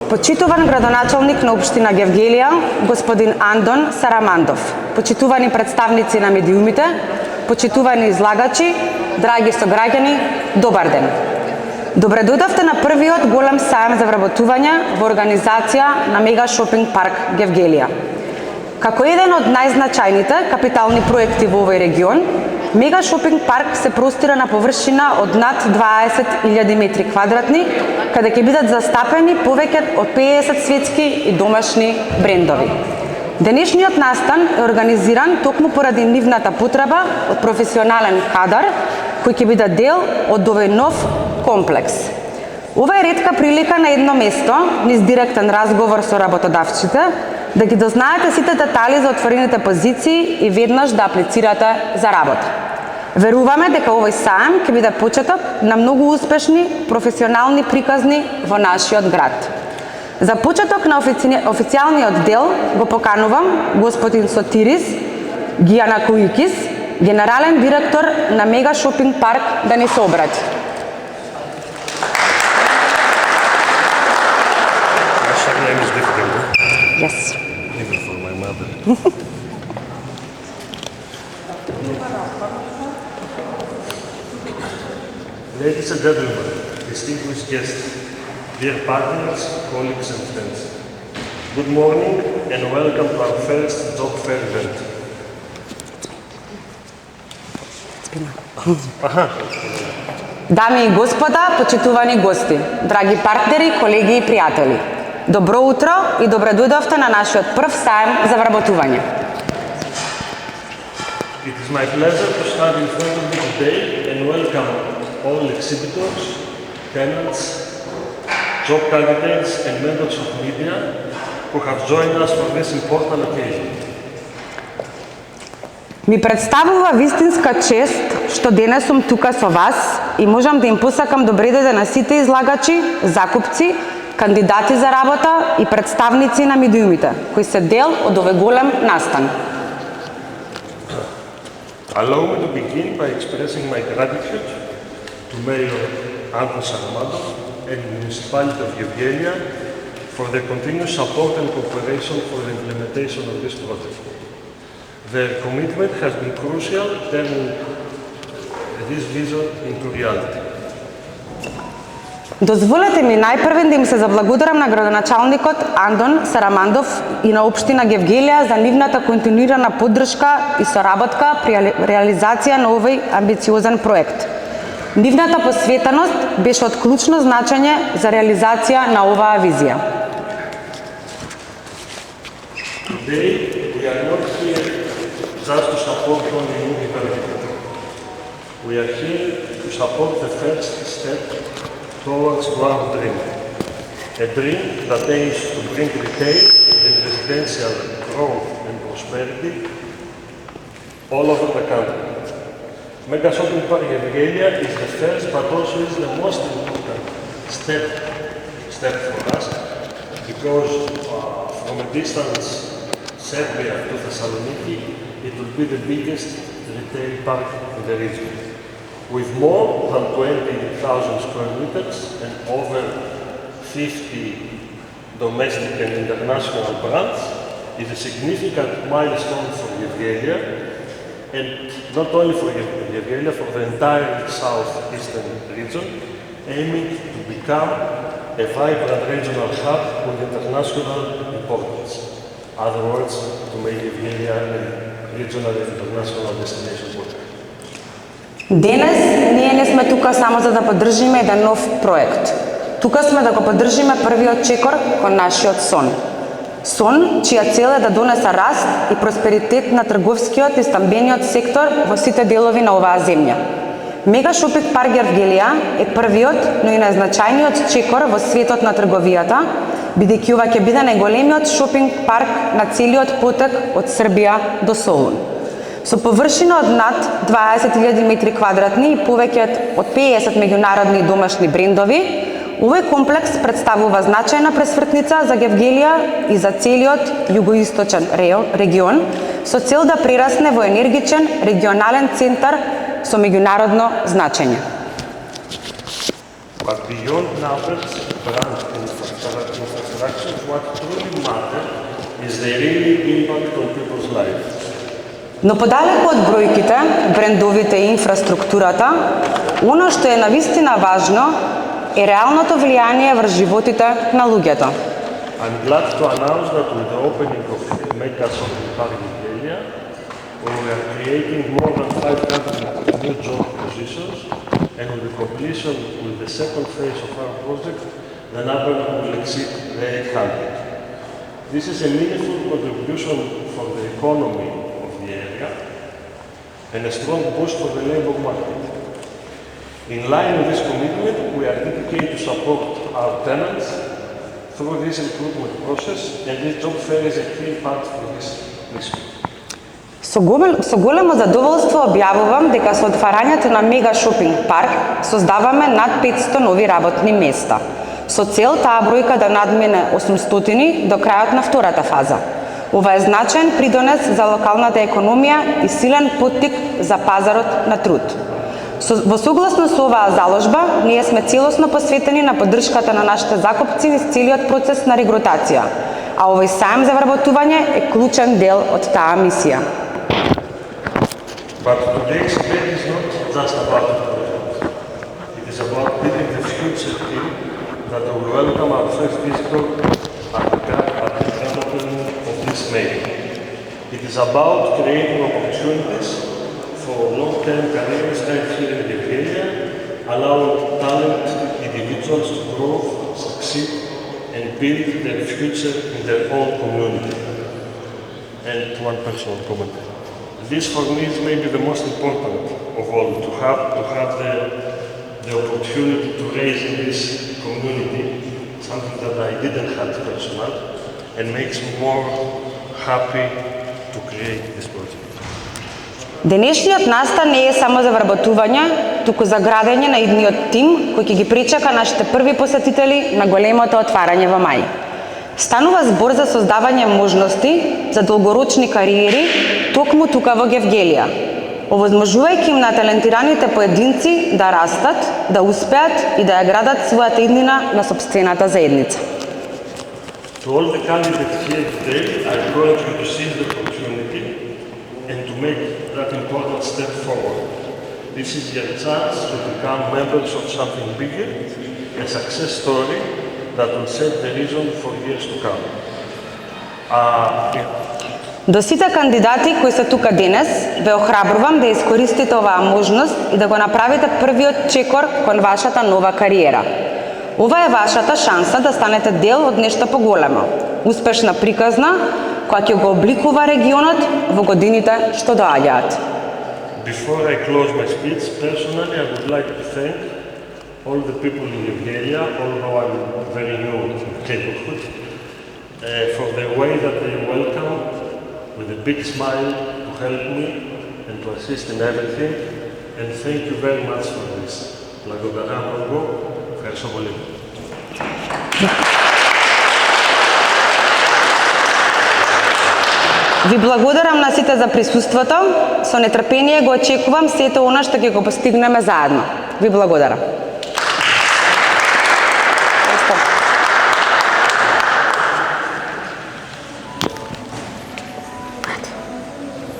Почитуван градоначалник на општина Гевгелија, господин Андон Сарамандов, почитувани представници на медиумите, почитувани излагачи, драги сограѓани, добар ден. Добре дојдовте на првиот голем сајам за вработување во организација на Мега Шопинг парк Гевгелија. Како еден од најзначајните капитални проекти во овој регион, Мега Шопинг парк се простира на површина од над 20.000 метри квадратни, каде ќе бидат застапени повеќе од 50 светски и домашни брендови. Денешниот настан е организиран токму поради нивната потреба од професионален кадар, кој ќе биде дел од овој нов комплекс. Ова е ретка прилика на едно место, низ директен разговор со работодавците, да ги дознаете сите детали за отворените позиции и веднаш да аплицирате за работа. Веруваме дека овој сајам ќе биде почеток на многу успешни професионални приказни во нашиот град. За почеток на официјалниот дел го поканувам господин Сотирис Гијанакуикис, генерален директор на Мега Шопинг парк, да ни се обрати. Yes. Even for my mother. Ladies and gentlemen, distinguished guests, dear partners, colleagues and friends, good morning and welcome to our first job fair event. Дами и господа, почитувани гости, драги партнери, колеги и пријатели, добро утро и добре дојдовте на нашиот прв сајм за вработување. It is my pleasure to stand in front of you today and welcome all exhibitors, tenants, job candidates and members of media who have joined us for this important occasion. Ми представува вистинска чест што денес сум тука со вас и можам да им посакам добре дојде на сите излагачи, закупци, кандидати за работа и представници на медиумите, кои се дел од овој голем настан. Allow me to begin by expressing my gratitude to Mayor Anton Saramandov and the Municipality of Gevgeliya for their continuous support and cooperation for the implementation of this project. Their commitment has been crucial, turning this vision into reality. Дозволете ми најпрвен да им се заблагодарам на градоначалникот Андон Сарамандов и на општина Гевгелија за нивната континуирана поддршка и соработка при реализација на овој амбициозен проект. Нивната посветеност беше од клучно значење за реализација на оваа визија. Today, we are not here just to support only movie development. We are here to support the first step towards our dream. A dream that aims to bring retail and residential growth and prosperity all over the country. Mega Shopping Park Gevgeliya is the first but also is the most important step for us because from a distance Serbia to Thessaloniki, it will be the biggest retail park in the region. With more than 20,000 square meters and over 50 domestic and international brands, is a significant milestone for Gevgeliya, and not only for Gevgeliya, for the entire southeastern region, aiming to become a vibrant regional hub with international importance. In other words, to make Gevgeliya a regional and international destination point. Денес ние не сме тука само за да поддржиме еден нов проект. Тука сме да го поддржиме првиот чекор кон нашиот сон. Сон чија цел е да донесе раст и просперитет на трговскиот и стамбениот сектор во сите делови на оваа земја. Мега Шопинг парк Гевгелија е првиот, но и најзначајниот чекор во светот на трговијата, бидејќи ова ќе биде најголемиот шопинг парк на целиот потек од Србија до Солун. Со површина од над 20.000 метри квадратни и повеќе од 50 меѓународни и домашни брендови, овој комплекс представува значајна пресвртница за Гевгелија и за целиот југоисточен регион, со цел да прерасне во енергичен регионален центар со меѓународно значење. But beyond numbers, brand infrastructure what truly matters is the real impact on people's lives. Но подалеку од бројките, брендовите и инфраструктурата, оно што е навистина важно е реалното влијание врз животите на луѓето. I'm glad to announce that with the opening of Mega Shopping Park in Gelia, we are creating more than 500 new job positions, and with the completion with the second phase of our project, the number will exceed the 800. This is a meaningful contribution for the economy of the area and a strong boost for the labour market. In line with this commitment, we are dedicated to support our tenants through this recruitment process, and this job fair is a key part of this mission. Со големо задоволство објавувам дека со отварањето на Мега Шопинг парк создаваме над 500 нови работни места, со цел таа бројка да надмине 800 до крајот на втората фаза. Ова е значаен придонес за локалната економија и силен поттик за пазарот на труд. Во согласно со оваа заложба, ние сме целосно посветени на поддршката на нашите закупци низ целиот процес на регрутација, а овој саем за вработување е клучен дел од таа мисија. But today's debate is not just about the project. It is about building the future team that will welcome our first visitor at the grand opening of this May. It is about creating opportunities for long-term careers right here in the area, allowing talented individuals to grow, succeed, and build their future in their own community. And one personal comment. This for me is maybe the most important of all, to have the opportunity to raise in this community something that I didn't have personal, and makes me more happy to create this project. Денешниот настан не е само за вработување, туку за градење на идниот тим кој ќе ги причака нашите први посетители на големото отварање во мај. Станува збор за создавање можности за долгорочни кариери токму тука во Гевгелија, овозможувајќи им на талентираните поединци да растат, да успеат и да ја градат својата иднина на сопствената заедница. To all the candidates here today, I encourage you to seize the opportunity and to make that important step forward. This is your chance to become members of something bigger, a success story that will set the vision for years to come. До сите кандидати кои се тука денес, ве охрабрувам да искористите оваа можност и да го направите првиот чекор кон вашата нова кариера. Ова е вашата шанса да станете дел од нешто поголемо, успешна приказна која ќе го обликува регионот во годините што доаѓаат. Before I close my speech, personally I would like to thank all the people in Gevgeliya, although I'm very new in the neighborhood, for the way that they welcome with a big smile to help me and to assist in everything, and thank you very much for this. Благодарам много. Ευχαριστώ πολύ. Ви благодарам на сите за присуството. Со нетрпение го очекувам сето она што ќе го постигнеме заедно. Ви благодарам.